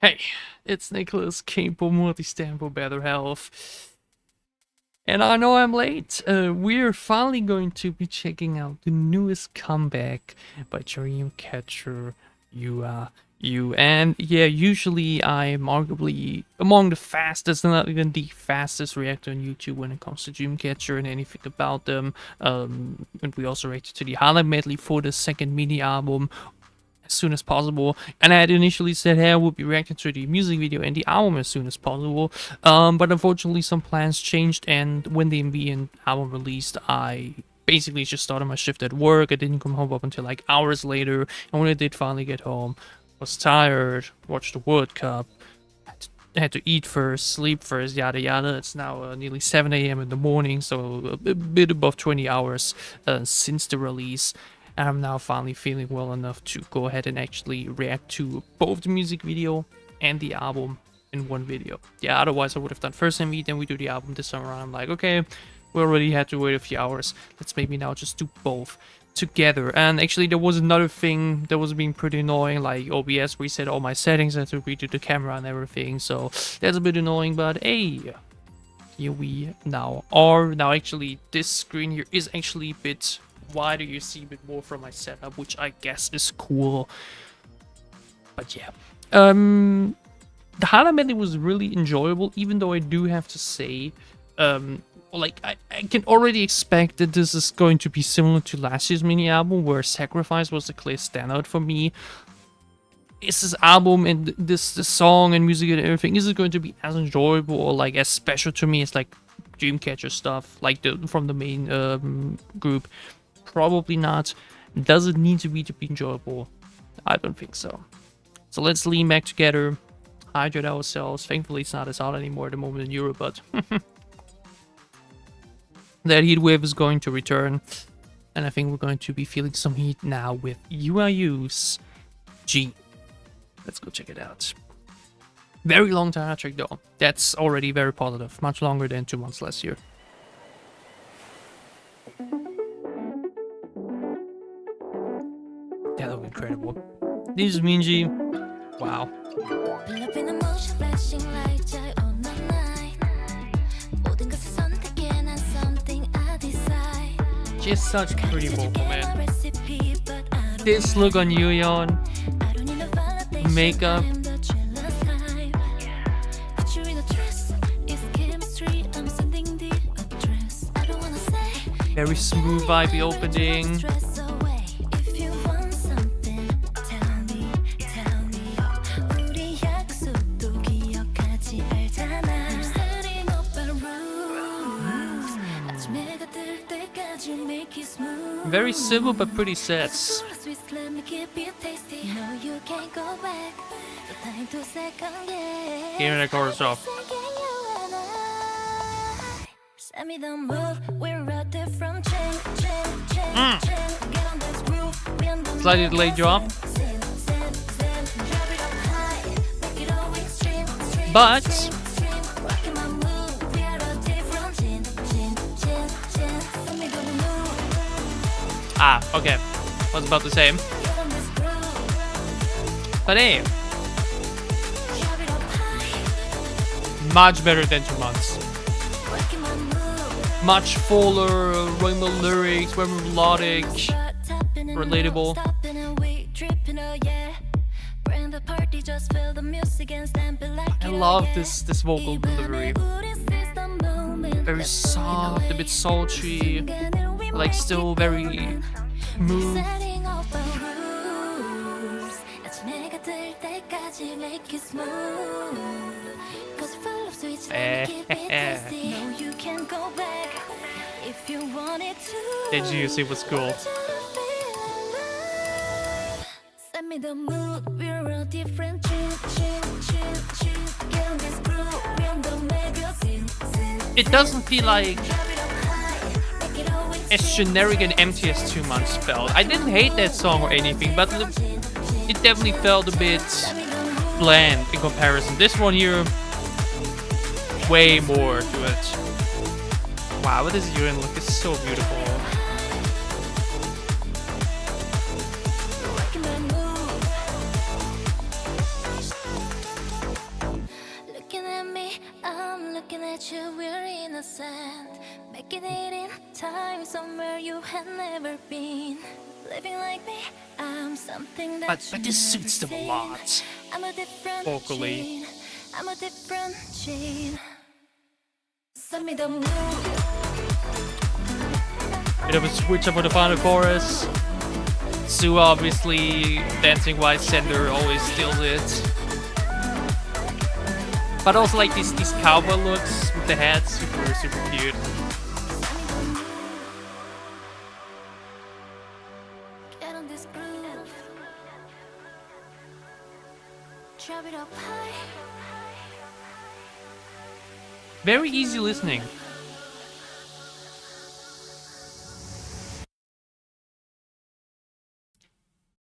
Hey, it's Niclas, came for Multistan for better health. And I know I'm late. We're finally going to be checking out the newest comeback by Dreamcatcher UAU. And yeah, usually I'm arguably among the fastest, not even the fastest reactor on YouTube when it comes to Dreamcatcher and anything about them. And we also reacted to the highlight medley for the second mini album as soon as possible, and I had initially said, hey, I would be reacting to the music video and the album as soon as possible, but unfortunately some plans changed, and when the MV and album released, I basically just started my shift at work. I didn't come home up until like hours later, and when I did finally get home, I was tired, watched the World Cup, had to eat first, sleep first, yada yada. It's now nearly 7 a.m. in the morning, so a bit above 20 hours since the release. And I'm now finally feeling well enough to go ahead and actually react to both the music video and the album in one video. Yeah, otherwise I would have done first MV, then we do the album. This time around I'm like, okay, we already had to wait a few hours. Let's maybe now just do both together. And actually there was another thing that was being pretty annoying, like OBS reset all my settings. I had to redo the camera and everything, so that's a bit annoying, but hey, here we now are. Now actually this screen here is actually a bit wider, you see a bit more from my setup, which I guess is cool. But yeah, the highlight medley was really enjoyable, even though I do have to say, like I can already expect that this is going to be similar to last year's mini album, where Sacrifice was the clear standout for me. Is this album and this song and music and everything, is it going to be as enjoyable or like as special to me as like Dreamcatcher stuff, like from the main group? Probably not. Does it need to be enjoyable? I don't think so. So let's lean back together, hydrate ourselves. Thankfully it's not as hot anymore at the moment in Europe, but that heat wave is going to return, and I think we're going to be feeling some heat now with UAU's G. Let's go check it out. Very long time track though. That's already very positive. Much longer than 2 months last year. That looked incredible. This is Minji. Wow. Just such a pretty vocal, man. This look on YOOHYEON, makeup. Very smooth vibey opening. Very simple but pretty sets. Hearing the chorus off. Slightly delayed drop. But okay. Was about to say. But hey, much better than 2 months. Much fuller, way more lyrics, way more melodic, relatable. I love this vocal delivery. Very soft, a bit sultry, like still very smooth. Did you see what's cool? It doesn't feel like as generic and empty as 2 months felt. I didn't hate that song or anything, but it definitely felt a bit bland in comparison. This one here, way more to it. Wow, but this urine look is so beautiful. without you we're innocent, making it in time somewhere you had never been. Living like me, I'm something that But this suits them a lot. I'm a different vocally. gene. I'm a different gene. Send me the moon. Bit of a switch up on the final chorus. Sue obviously dancing white center always steals it. But also like these cowboy looks with the hat, super cute. Get on this groove. Drop it up high. Very easy listening.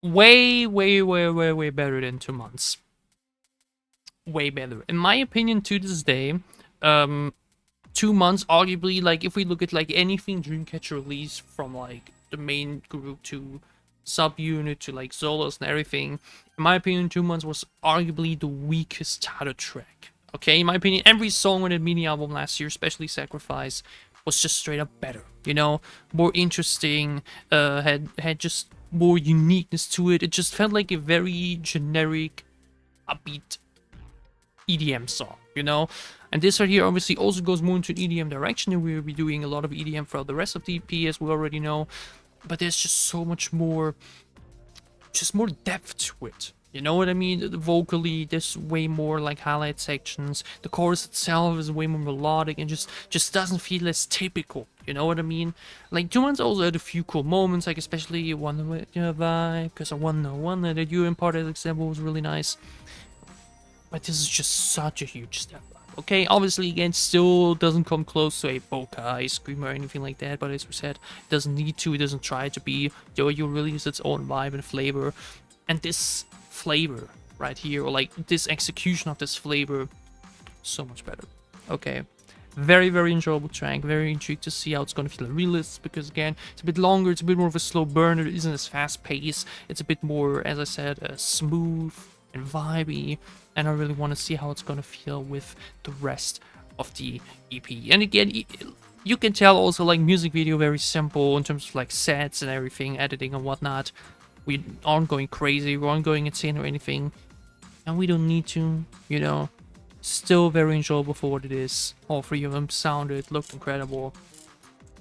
Way better than 2 months. Way better. In my opinion, to this day, 2 months, arguably, like, if we look at, like, anything Dreamcatcher released from, like, the main group to subunit to, like, solos and everything, in my opinion, 2 months was arguably the weakest title track. Okay, in my opinion, every song on the mini album last year, especially Sacrifice, was just straight up better, you know? More interesting, had just more uniqueness to it. It just felt like a very generic, upbeat EDM song, you know? And this right here obviously also goes more into an EDM direction, and we'll be doing a lot of EDM throughout the rest of the EP, as we already know. But there's just so much more, just more depth to it. You know what I mean? Vocally, there's way more like highlight sections. The chorus itself is way more melodic and just doesn't feel as typical. You know what I mean? Like, 2 months also had a few cool moments, like especially You Wonder What Your Vibe, because I wonder that you part of the example was really nice. But this is just such a huge step up. Okay, obviously, again, still doesn't come close to a Bokai Screamer or anything like that, but as we said, it doesn't need to, it doesn't try to be. YOOHYEON really has its own vibe and flavor. And this flavor right here, or like this execution of this flavor, so much better. Okay, very enjoyable track. Very intrigued to see how it's gonna feel realistic, because again, it's a bit longer, it's a bit more of a slow burner, it isn't as fast paced, it's a bit more, as I said, smooth and vibey, and I really want to see how it's gonna feel with the rest of the EP. And again, you can tell also, like, music video very simple in terms of like sets and everything, editing and whatnot. We aren't going crazy, we aren't going insane or anything, and we don't need to, you know. Still very enjoyable for what it is. All three of them sounded, looked incredible.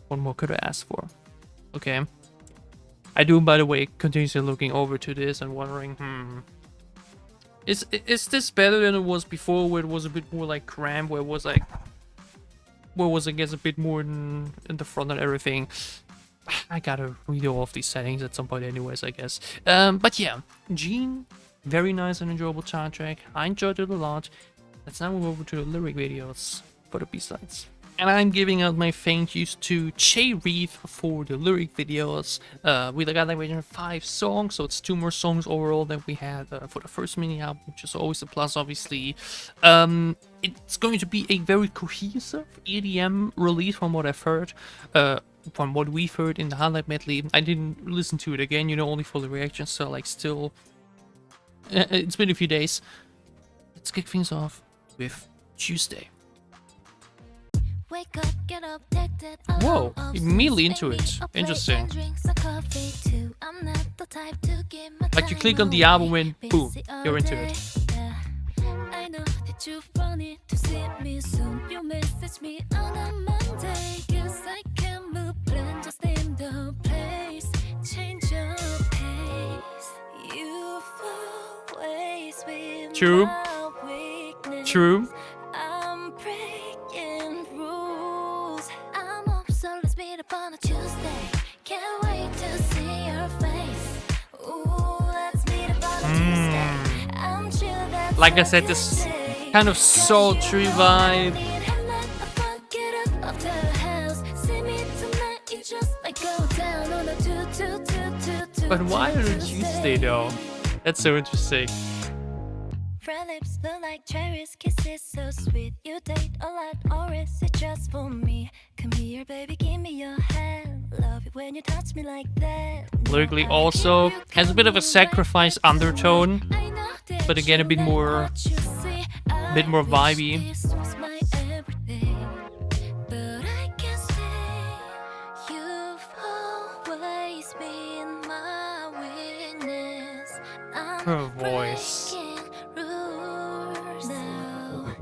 What more could I ask for? Okay. I do, by the way, continuously looking over to this and wondering, is this better than it was before, where it was a bit more like cramped, where it was like, I guess, a bit more in the front and everything. I gotta read all of these settings at some point anyways, I guess. But yeah, Gene, very nice and enjoyable soundtrack. I enjoyed it a lot. Let's now move over to the lyric videos for the B-sides. And I'm giving out my thank yous to Che Reeve for the lyric videos. We got like 5 songs, so it's 2 more songs overall than we had for the first mini album, which is always a plus, obviously. It's going to be a very cohesive EDM release from what I've heard. From what we've heard in the highlight medley. I didn't listen to it again, you know, only for the reactions, so like still, it's been a few days. Let's kick things off with Tuesday. Wake up, get up, take that Whoa, immediately into it. Interesting. Like you click on the album and boom, you're into it. I know that you wanted to see me soon. You message me on a Monday. Guess I can move, plan, just in the place. Change your pace. You always with True. my weakness. True. I'm breaking rules. I'm up, so let's meet up on a Tuesday. Can't wait to see your face. Ooh, let's meet up on a Tuesday. I'm chill, that's Like I said, this kind of sultry vibe. But why on a Tuesday though? That's so interesting. Red lips look like cherries, kisses so sweet. You date a lot, or is it just for me? Come here, baby, give me your hand. Love it when you touch me like that. Lyrically also has a bit of a sacrifice undertone, but again a bit more vibey. Her voice. Now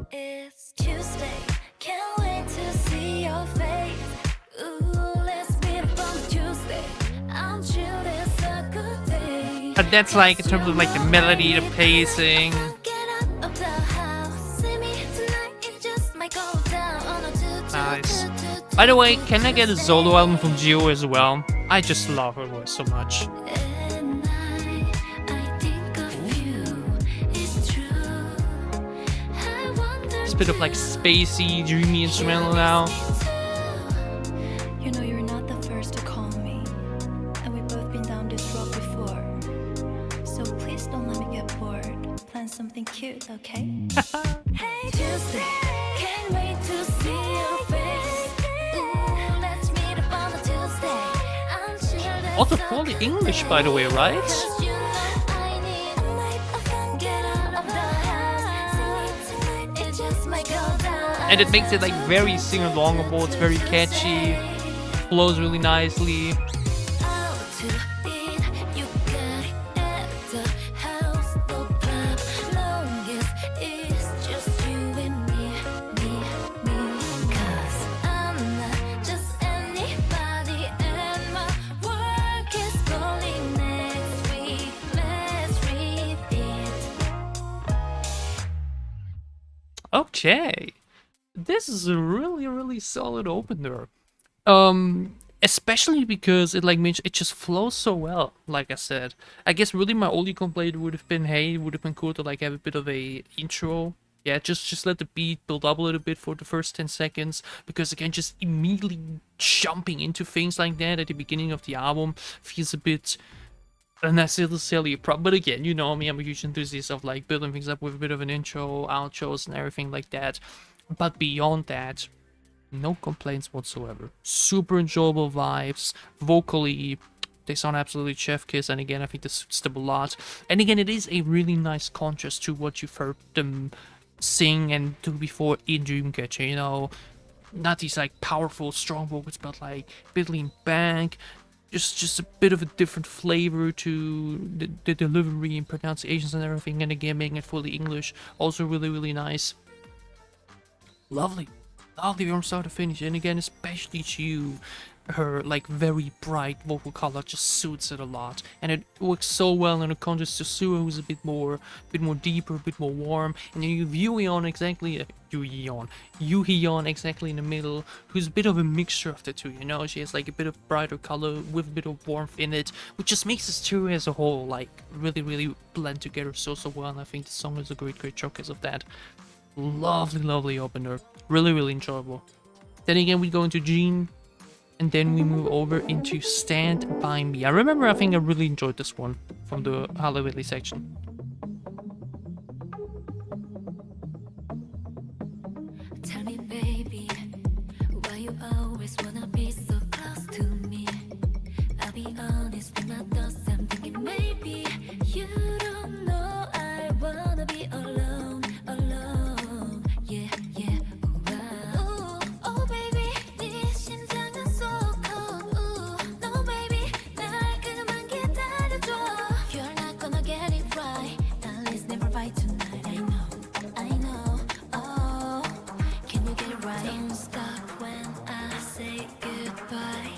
it's Tuesday. Can't wait to see your face. Ooh, let's meet up on Tuesday. I'm chill, it's a good day. But that's like in terms of like the melody, the pacing. Get out of the house. See me tonight, it just might go down on a Nice. By the way, can I get a solo album from Gio as well? I just love her voice so much. It's a bit of like spacey, dreamy instrumental now. You know you're not the first to call me, and we've both been down this road before. So please don't let me get bored. Plan something cute, okay? Hey Tuesday, can't wait to see your face. Ooh, let's meet up on a Tuesday. I'm sure Also fully English, by the way, right? And it makes it like very sing-alongable, it's very catchy, flows really nicely. Okay. This is a really solid opener. Especially because it like it just flows so well, like I said. I guess really my only complaint would have been, hey, it would have been cool to like have a bit of a intro. Yeah, just let the beat build up a little bit for the first 10 seconds, because again, just immediately jumping into things like that at the beginning of the album feels a bit unnecessarily a problem. But again, you know me, I'm a huge enthusiast of like building things up with a bit of an intro, outros and everything like that. But beyond that, no complaints whatsoever. Super enjoyable vibes. Vocally, they sound absolutely chef kiss, and again, I think this suits them a lot. And again, it is a really nice contrast to what you've heard them sing and do before in Dreamcatcher, you know. Not these like powerful, strong vocals, but like building back. Just a bit of a different flavor to the delivery and pronunciations and everything. And again, making it fully English. Also really nice. Lovely from start to finish, and again, especially to her like very bright vocal color just suits it a lot, and it works so well in a contrast to Suha, who's a bit more deeper, a bit more warm, and then you have YOOHYEON exactly in the middle, who's a bit of a mixture of the two, you know. She has like a bit of brighter color with a bit of warmth in it, which just makes this two as a whole like really blend together so well, and I think the song is a great showcase of that. Lovely opener. Really enjoyable. Then again, we go into Jean, and then we move over into Stand By Me. I think I really enjoyed this one from the Halle Willy section. Tell me, baby, why you always wanna be so close to me? I'll be honest, when I thought I'm thinking maybe you don't know I wanna be alone. Yeah. Ooh, oh baby, 네 심장은 so cold. Ooh, no baby, 날 그만 기다려줘. You're not gonna get it right. At least never right tonight. I know. Oh, can you get it right? Don't stop when I say goodbye.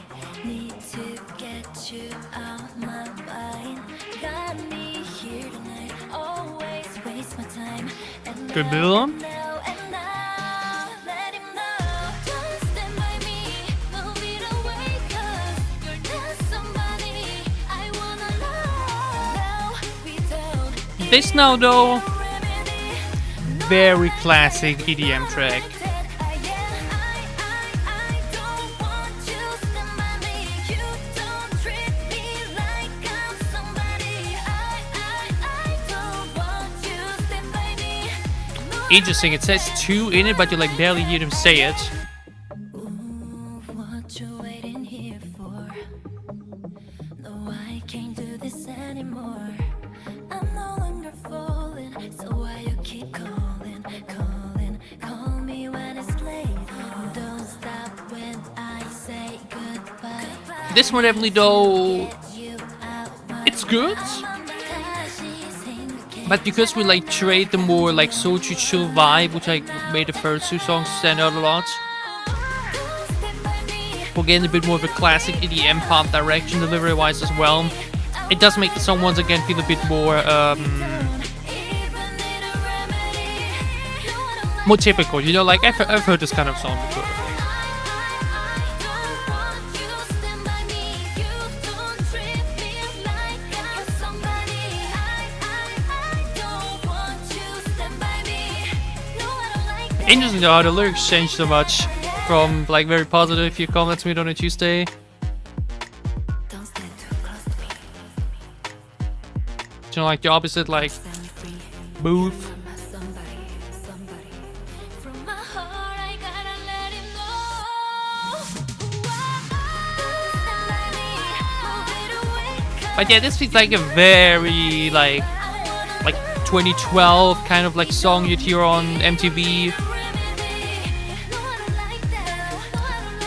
Need to get you out my mind. Got me here tonight. Always waste my time. Good middle. This now though, very classic EDM track. Interesting, it says 2 in it, but you like barely hear them say it. What you waiting here for? No, I can't do this anymore. I'm no longer falling, so why you keep calling? Call me when it's late. Don't stop when I say goodbye. This one definitely though, it's good. But because we like trade the more like soulful chill vibe, which like made the first 2 songs stand out a lot, we're getting a bit more of a classic EDM pop direction delivery wise as well. It does make the song once again feel a bit more typical, you know, like I've heard this kind of song before. Interesting though how the lyrics changed so much from like very positive, you comments me on a Tuesday. You know, like the opposite, like move. But yeah, this feels like a very like 2012 kind of like song you'd hear on MTV.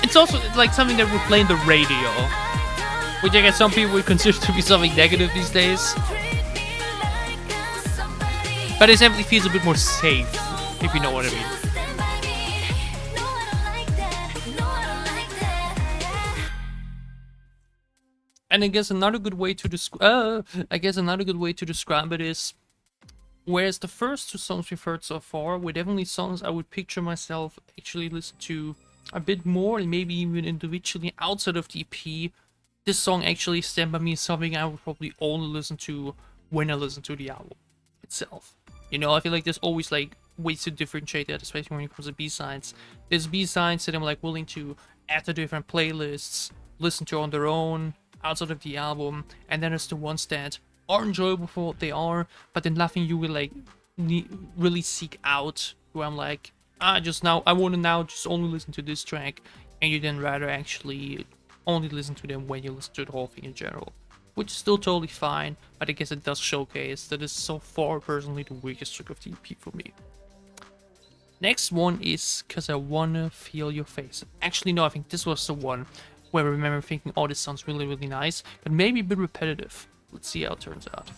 It's also like something that would play in the radio, which I guess some people would consider to be something negative these days. But it definitely feels a bit more safe, if you know what I mean. And I guess another good way to describe it is, whereas the first 2 songs we've heard so far were definitely songs I would picture myself actually listen to a bit more, and maybe even individually outside of the EP, this song actually Stand By Me is something I would probably only listen to when I listen to the album itself. You know, I feel like there's always like ways to differentiate that, especially when it comes to B-sides. There's B-sides that I'm like willing to add to different playlists, listen to on their own, outside of the album, and then there's the ones that are enjoyable for what they are, but then nothing you will like really seek out, where I'm like, I want to now just only listen to this track, and you then rather actually only listen to them when you listen to the whole thing in general, which is still totally fine. But I guess it does showcase that is so far personally the weakest track of the EP for me. Next one is Cause I Wanna Feel Your Face. Actually no, I think this was the one where I remember thinking, oh, this sounds really really nice, but maybe a bit repetitive. Let's see how it turns out.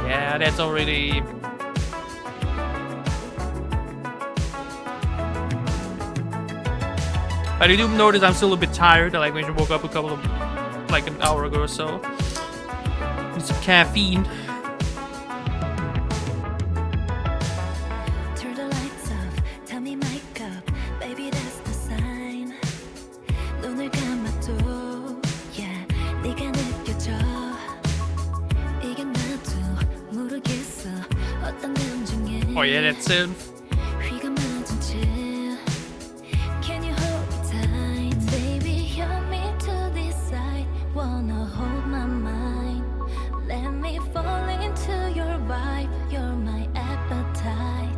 Yeah, that's already... But I do notice I'm still a bit tired. I like when I woke up like an hour ago or so. Need some caffeine. Turn the lights off, tell me mic up, baby that's the sign. 눈을 감아도, yeah, 네가 느껴져. 이게 나도 모르겠어, 어떤 감정에. Oh yeah, that's it. 귀가 맞은 채. Can you hold me tight, baby? Help me to decide. Wanna hold my mind. Let me fall into your vibe. You're my appetite.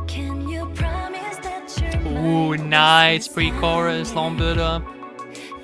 Can you promise that you're Ooh, nice pre-chorus, long build up.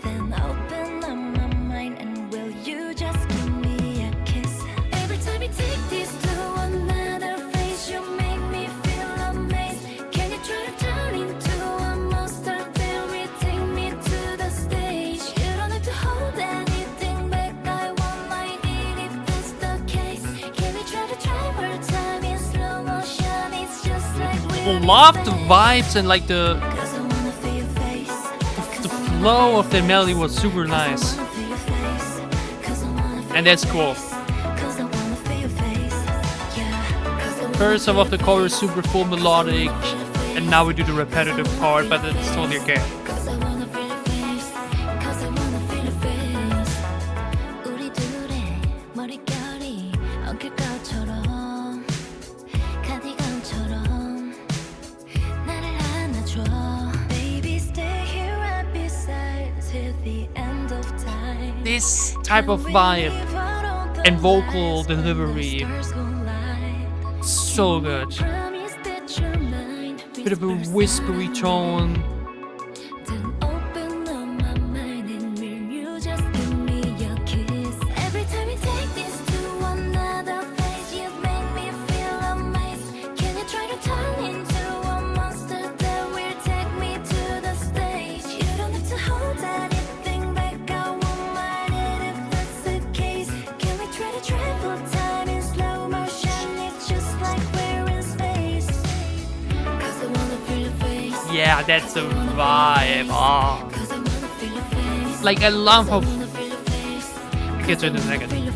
Then open up my mind and will you just give me a kiss? Every time you take this to another place, you make me feel amazed. Can you try to turn into a monster? Then we take me to the stage. You don't have to hold anything back. I want my need if that's the case. Can we try to drive our time in slow motion? It's just like we're Love the vibes and like the Cause I wanna feel your face. flow of the melody was super nice. And that's cool. First half of the chorus super full melodic, and now we do the repetitive part, but it's totally okay. This type of vibe and vocal delivery, so good. Bit of a whispery tone. Yeah, that's a vibe. Oh. Like, I love how it gets rid of the negative.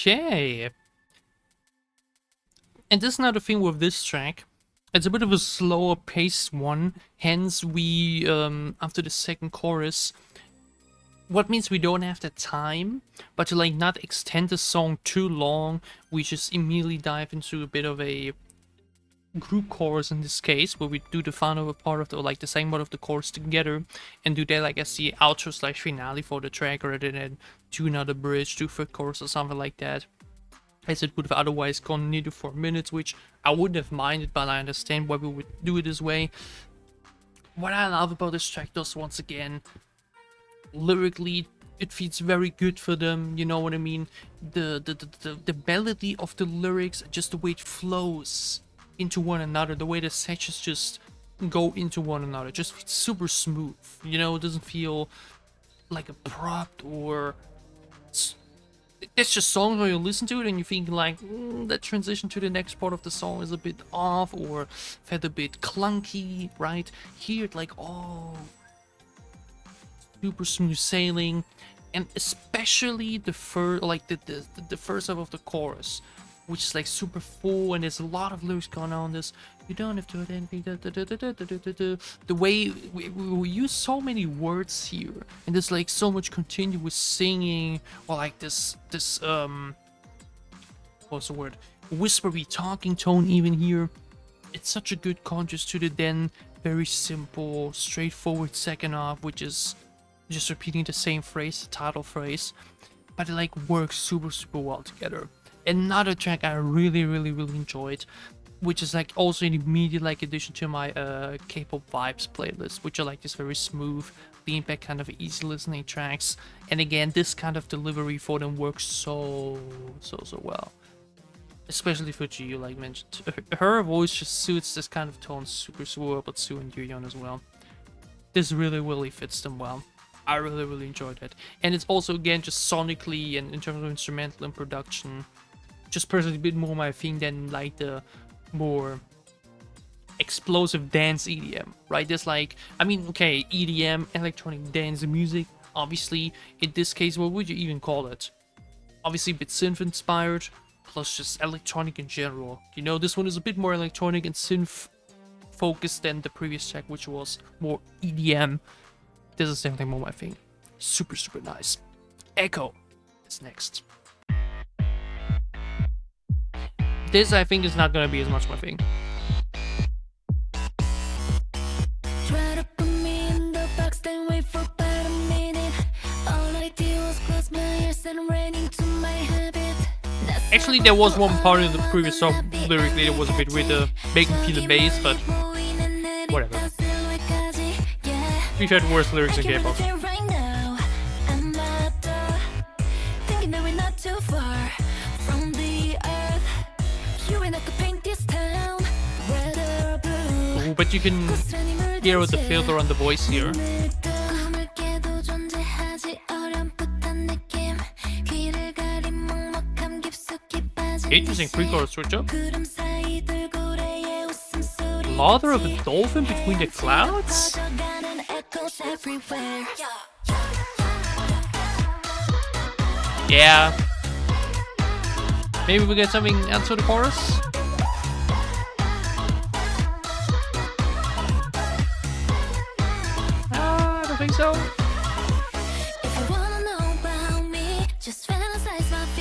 Okay. And this is another thing with this track. It's a bit of a slower paced one, hence we, after the second chorus, what means we don't have the time, but to like not extend the song too long, we just immediately dive into a bit of a group chorus in this case, where we do the final part of the, like the second part of the chorus together, and do that like as the outro slash finale for the track, rather than do another bridge, do third chorus or something like that, as it would have otherwise gone near to 4 minutes, which I wouldn't have minded, but I understand why we would do it this way. What I love about this track, though, once again, lyrically, it feels very good for them, you know what I mean? The melody of the lyrics, just the way it flows into one another, the way the sections just go into one another, just feels super smooth, you know? It doesn't feel like abrupt, or it's just songs where you listen to it and you think like, that transition to the next part of the song is a bit off, or felt a bit clunky, right? Here it like, oh, super smooth sailing. And especially the first, like the first half of the chorus, which is like super full, and there's a lot of lyrics going on. This, you don't have to do anything. The way we use so many words here, and there's like so much continuous singing, or like this what's the word? Whispery talking tone even here. It's such a good contrast to the then very simple, straightforward second half, which is just repeating the same phrase, the title phrase, but it like works super well together. Another track I really enjoyed, which is like also an immediate like addition to my K-pop vibes playlist, which are like this very smooth, lean back kind of easy listening tracks. And again, this kind of delivery for them works so well, especially for Ji, like mentioned. Her voice just suits this kind of tone super well, but Soo and YOOHYEON as well. This really fits them well. I really enjoyed it. And it's also, again, just sonically and in terms of instrumental and production, just personally a bit more my thing than like the more explosive dance EDM, right? There's like, I mean, okay, EDM, electronic dance music, obviously, in this case, what would you even call it? Obviously a bit synth inspired, plus just electronic in general. You know, this one is a bit more electronic and synth focused than the previous track, which was more EDM. This is definitely more my thing. Super nice. Echo is next. This, I think, is not gonna be as much my thing. Try to put me in the box, then wait for about a minute. All I did was close my ears and ran into my habit. Actually, there was one part in the previous song lyrically that was a bit weird, making me feel the bass, but whatever. We've had worse lyrics in K-pop. Ooh, but you can hear with the filter on the voice here. Interesting pre-chorus switch up. Lather of a dolphin between the clouds? Yeah. Maybe we get something else for the chorus? I don't think so.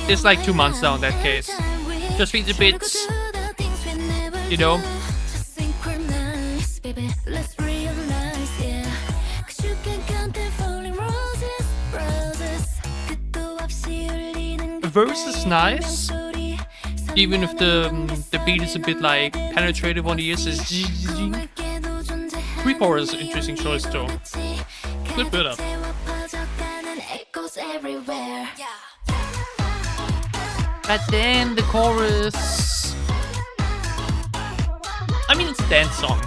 It's like 2 months now in that case. Just feels a bit, you know. Verse is nice, Even if the beat is a bit like penetrative on the ears, it's three chorus, interesting choice too. Good build up. But then the chorus, I mean, it's a dance song,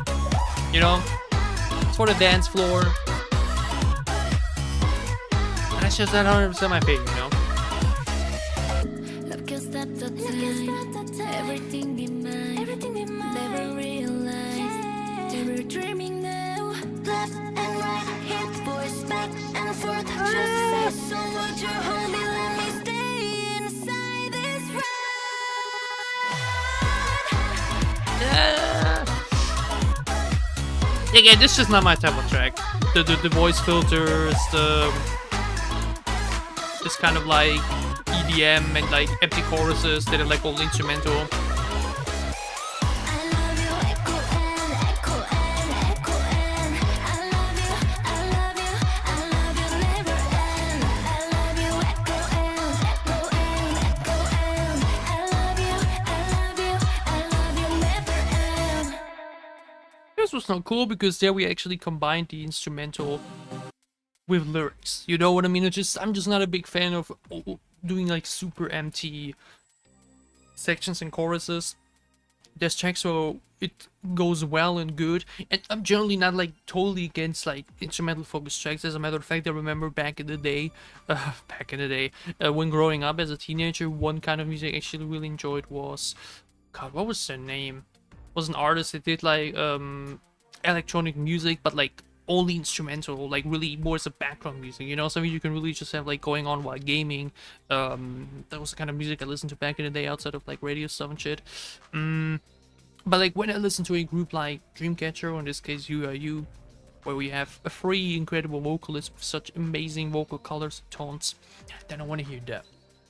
you know? It's for the dance floor. And that's just not 100% my favorite, you know? Everything be mine. Never realized they were dreaming now. Left and right, hit voice back and forth. Just say so. Would you hold me? Let me stay inside this ride. Yeah, this is just not my type of track. The voice filters, this kind of like EDM and like empty choruses that are like all instrumental. This was not cool because there we actually combined the instrumental with lyrics. You know what I mean? I'm just not a big fan of doing like super empty sections and choruses. There's tracks so it goes well and good, and I'm generally not like totally against like instrumental focused tracks. As a matter of fact, I remember back in the day, when growing up as a teenager, one kind of music I actually really enjoyed was, God, what was their name? It was an artist that did like electronic music, but like only instrumental, like really more as a background music, you know, something you can really just have like going on while gaming. That was the kind of music I listened to back in the day outside of like radio stuff and shit. But like when I listen to a group like Dreamcatcher, or in this case UAU, where we have a three incredible vocalists with such amazing vocal colors and tones, then I want to hear that,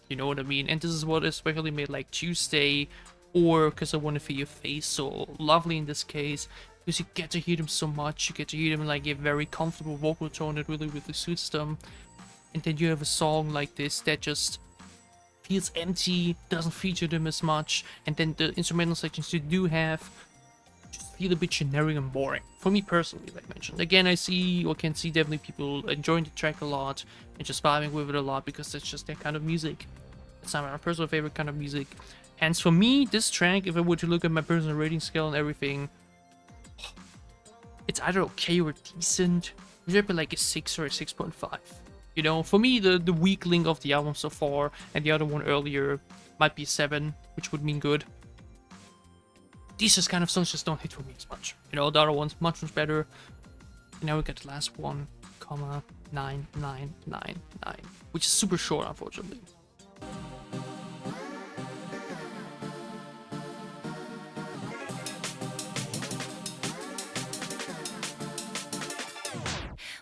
you know what I mean? And this is what especially made like Tuesday, or Cause I Wanna Feel Your Face so lovely in this case, because you get to hear them so much. You get to hear them in like a very comfortable vocal tone that really suits them. And then you have a song like this that just feels empty, doesn't feature them as much, and then the instrumental sections you do have just feel a bit generic and boring. For me personally, like I mentioned. Again, I see or can see definitely people enjoying the track a lot and just vibing with it a lot because that's just their kind of music. It's not my personal favorite kind of music. Hence for me, this track, if I were to look at my personal rating scale and everything, it's either okay or decent. It should be like a 6 or a 6.5. You know, for me, the weak link of the album so far, and the other one earlier might be 7, which would mean good. These just kind of songs just don't hit for me as much. You know, the other one's much better. And now we got the last one, 9999, which is super short, unfortunately.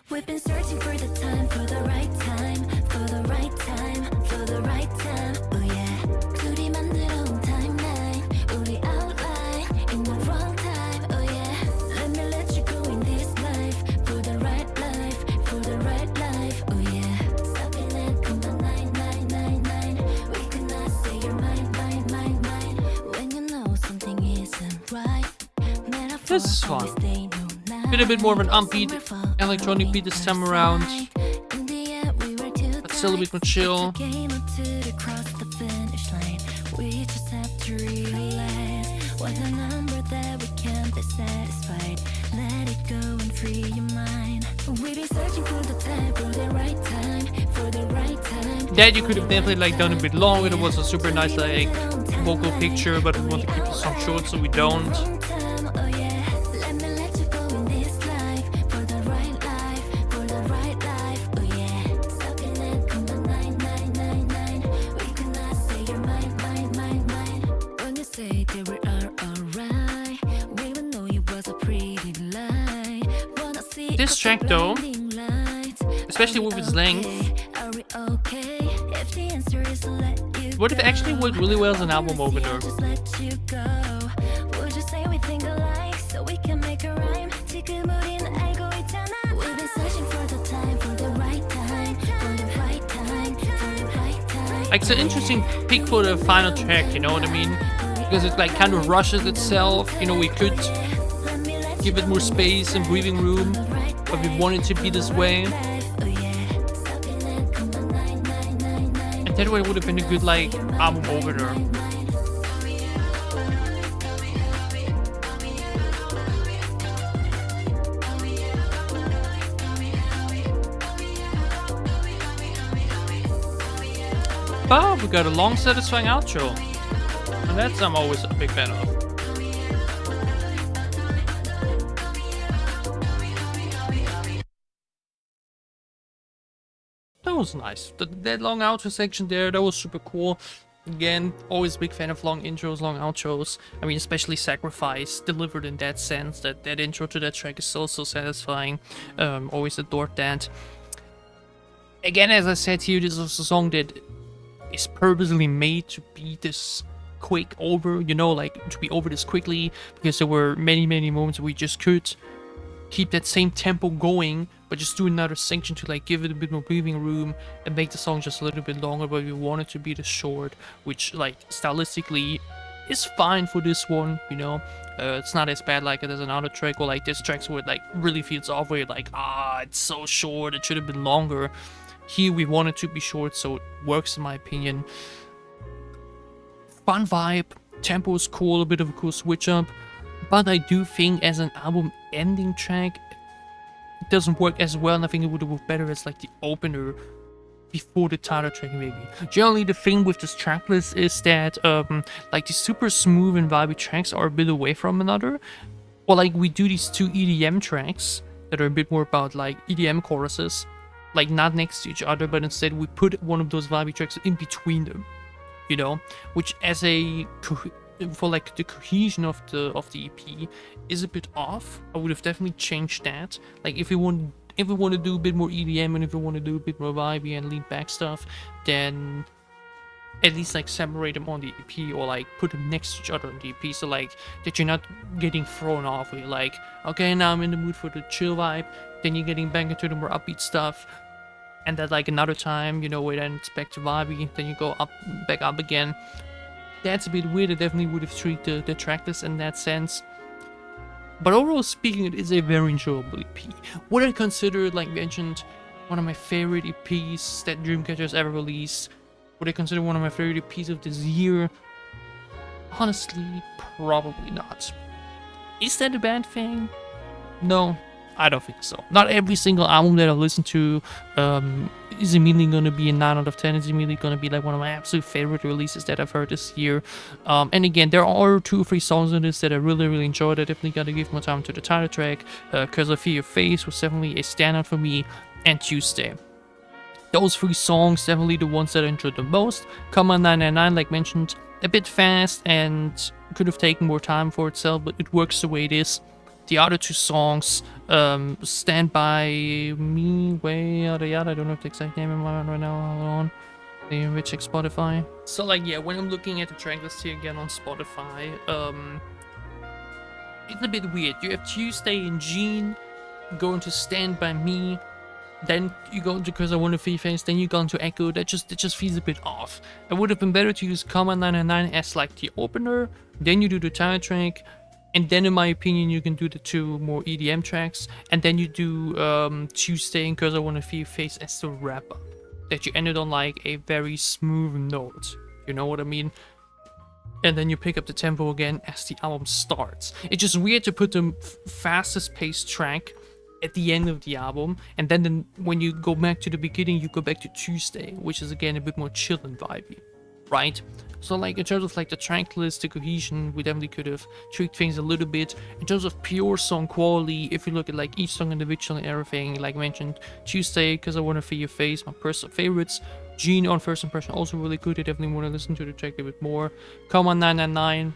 We've been searching for the time, for the right time, for the right time, for the right time. Oh yeah. 둘이 만들어 온 timeline, 우리 outline in the wrong time. Oh yeah. Let me let you go in this life, for the right life, for the right life. Oh yeah. Stopping at number 9999. We could not say you're mine, mine, mine, mine. When you know something isn't right. This is fun. Been a bit more of an upbeat electronic beat this time around, but still a bit more chill. That you could have definitely like done a bit longer. It was a super nice like vocal picture, but we want to keep the song short, so we don't. This track though, especially with its length, would have actually worked really well as an album opener. Like, it's an interesting pick for the final track, you know what I mean? Because it like kind of rushes itself. You know, we could give it more space and breathing room, but we want it to be this way. And that way it would have been a good like album opener. But we got a long, satisfying outro. And that's I'm always a big fan of. That was nice. That long outro section there, that was super cool. Again, always a big fan of long intros, long outros. I mean, especially Sacrifice, delivered in that sense. That intro to that track is so satisfying. Always adored that. Again, as I said here, this is a song that is purposely made to be this quick over, you know, like to be over this quickly, because there were many moments we just could keep that same tempo going, but just do another section to like give it a bit more breathing room and make the song just a little bit longer, but we want it to be this short, which like stylistically is fine for this one, you know. It's not as bad like it as another track, or like this track's where it like really feels off, where you're like, it's so short, it should have been longer. Here we want it to be short, so it works in my opinion. Fun vibe, tempo is cool, a bit of a cool switch up, but I do think as an album ending track, it doesn't work as well, and I think it would have worked better as like the opener before the title track maybe. Generally the thing with this track list is that like the super smooth and vibey tracks are a bit away from another, or like we do these two EDM tracks that are a bit more about like EDM choruses, like not next to each other, but instead we put one of those vibey tracks in between them, you know, which as a for like the cohesion of the EP is a bit off. I would have definitely changed that. Like if we want to do a bit more EDM and if we want to do a bit more vibey and lean back stuff, then at least like separate them on the EP, or like put them next to each other on the EP, so like that you're not getting thrown off where you're like, okay, now I'm in the mood for the chill vibe, then you're getting back into the more upbeat stuff, and that like another time, you know, where then it's back to vibey, then you go back up again. That's a bit weird. I definitely would have treated the track list in that sense. But overall speaking, it is a very enjoyable EP. Would I consider, like mentioned, one of my favorite EPs that Dreamcatchers ever released? Would I consider one of my favorite EPs of this year? Honestly, probably not. Is that a bad thing? No, I don't think so. Not every single album that I listen to is immediately going to be a 9 out of 10. It's immediately going to be like one of my absolute favorite releases that I've heard this year. And again, there are 2 or 3 songs in this that I really enjoyed. I definitely got to give more time to the title track. Cause I Feel Your Face was definitely a standout for me, and Tuesday. Those 3 songs, definitely the ones that I enjoyed the most. Come On 999, like mentioned, a bit fast and could have taken more time for itself, but it works the way it is. The other 2 songs, Stand By Me, Way Yada Yada, I don't know the exact name in my mind right now, hold on. Let me check Spotify. So like, yeah, when I'm looking at the track list here again on Spotify, it's a bit weird. You have Tuesday and Gene, going to Stand By Me, then you go into Cause I Want to Feel Face, then you go into Echo. That just feels a bit off. It would have been better to use Come On 999 as like the opener, then you do the title track, and then in my opinion you can do the 2 more EDM tracks, and then you do Tuesday and Cause I Want to Feel Your Face as the wrap up. That you ended on like a very smooth note, you know what I mean? And then you pick up the tempo again as the album starts. It's just weird to put the fastest paced track at the end of the album, and then when you go back to the beginning you go back to Tuesday, which is again a bit more chill and vibey, right? So like in terms of like the track list, the cohesion, we definitely could have tweaked things a little bit. In terms of pure song quality, if you look at like each song individually and everything, like I mentioned, Tuesday, Cause I Want to Feel Your Face, my personal favorites. Gene on First Impression, also really good. I definitely want to listen to the track a bit more. Come On 999,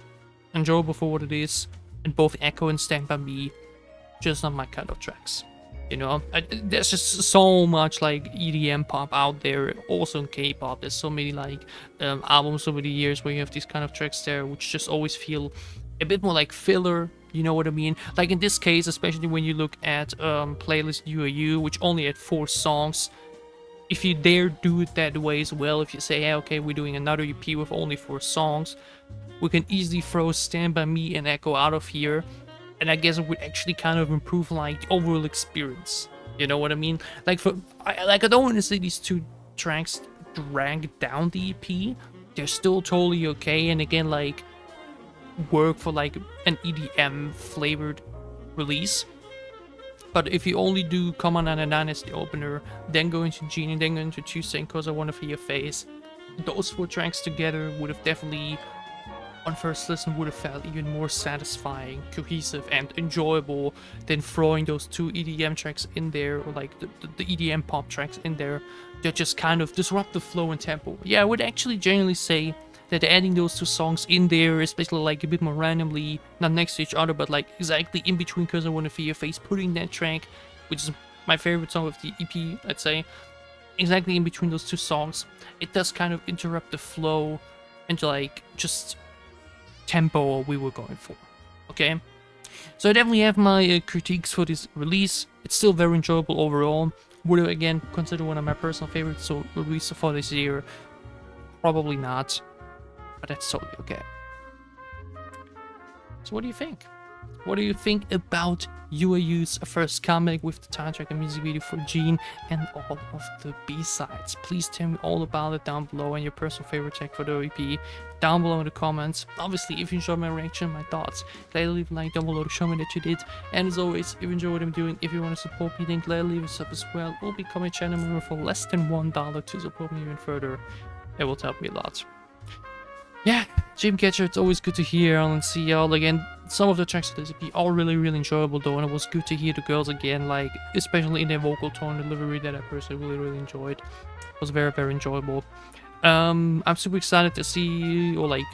enjoyable for what it is. And both Echo and Stand By Me, just not my kind of tracks. You know, there's just so much like EDM pop out there, also in K-pop. There's so many like albums over the years where you have these kind of tracks there, which just always feel a bit more like filler. You know what I mean? Like in this case, especially when you look at playlist UAU, which only had 4 songs, if you dare do it that way as well, if you say, hey, okay, we're doing another EP with only 4 songs, we can easily throw Stand By Me and Echo out of here, and I guess it would actually kind of improve like the overall experience. You know what I mean? Like I don't want to say these 2 tracks drag down the EP. They're still totally okay, and again, like, work for like an EDM flavored release. But if you only do Come On 99 as the opener, then go into Genie, then go into Tuesday, Cause I Wanna Feel Your Face, those 4 tracks together would have definitely, on first listen, would have felt even more satisfying, cohesive, and enjoyable than throwing those 2 EDM tracks in there, or like the EDM pop tracks in there that just kind of disrupt the flow and tempo. Yeah, I would actually genuinely say that adding those 2 songs in there, especially like a bit more randomly, not next to each other, but like exactly in between Cause I Wanna Feel Your Face, putting that track, which is my favorite song of the EP, I'd say, exactly in between those 2 songs, it does kind of interrupt the flow and like just tempo we were going for. Okay, so I definitely have my critiques for this release. It's still very enjoyable overall. Would I again consider one of my personal favorites, so release for this year? Probably not, but that's totally okay. So what do you think? What do you think about UAU's first comeback with the title track and music video for Gene and all of the B-sides? Please tell me all about it down below, and your personal favorite track for the EP down below in the comments. Obviously, if you enjoyed my reaction, my thoughts, gladly leave a like down below to show me that you did. And as always, if you enjoy what I'm doing, if you want to support me, then gladly leave a sub as well, or become a channel member for less than $1 to support me even further. It will help me a lot. Yeah, Dreamcatcher, it's always good to hear and see y'all again. Some of the tracks of this EP are really enjoyable though, and it was good to hear the girls again, like, especially in their vocal tone delivery that I personally really enjoyed. It was very enjoyable. I'm super excited to see, or like,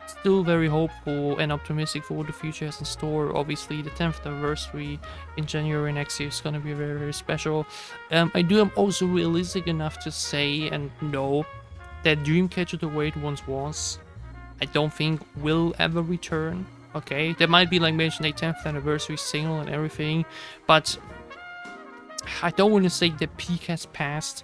still very hopeful and optimistic for what the future has in store. Obviously, the 10th anniversary in January next year is going to be very special. am also realistic enough to say and know that Dreamcatcher the way it once was, I don't think will ever return. Okay, there might be like mentioned a 10th anniversary single and everything, but I don't want to say the peak has passed.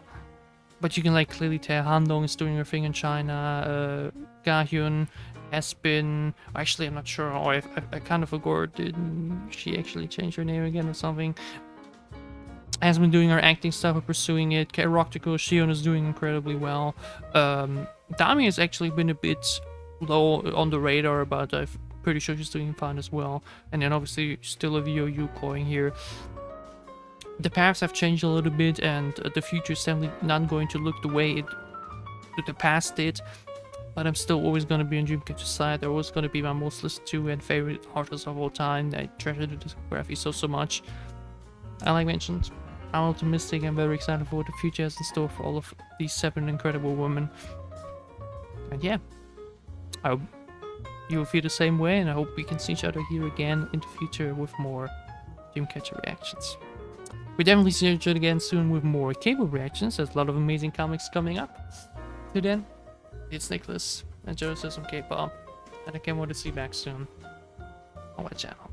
But you can like clearly tell Handong is doing her thing in China. YOOHYEON has been, actually I'm not sure, or I kind of forgot, did she actually change her name again or something? Has been doing her acting stuff and pursuing it. Rocktical Shion is doing incredibly well. Dami has actually been a bit low on the radar, but I'm pretty sure she's doing fine as well. And then obviously still a YOOHYEON going here. The paths have changed a little bit, and the future is definitely not going to look the way the past did. But I'm still always going to be on Dreamcatcher's side. They're always going to be my most listened to and favorite artists of all time. I treasure the discography so much. And like mentioned, I'm optimistic and very excited for what the future has in store for all of these 7 incredible women. And yeah, I hope you will feel the same way, and I hope we can see each other here again in the future with more Dreamcatcher reactions. We definitely see each other again soon with more K-pop reactions. There's a lot of amazing comics coming up. Till then, it's Niclas, enjoy some K-pop, and I can't wait to see you back soon on my channel.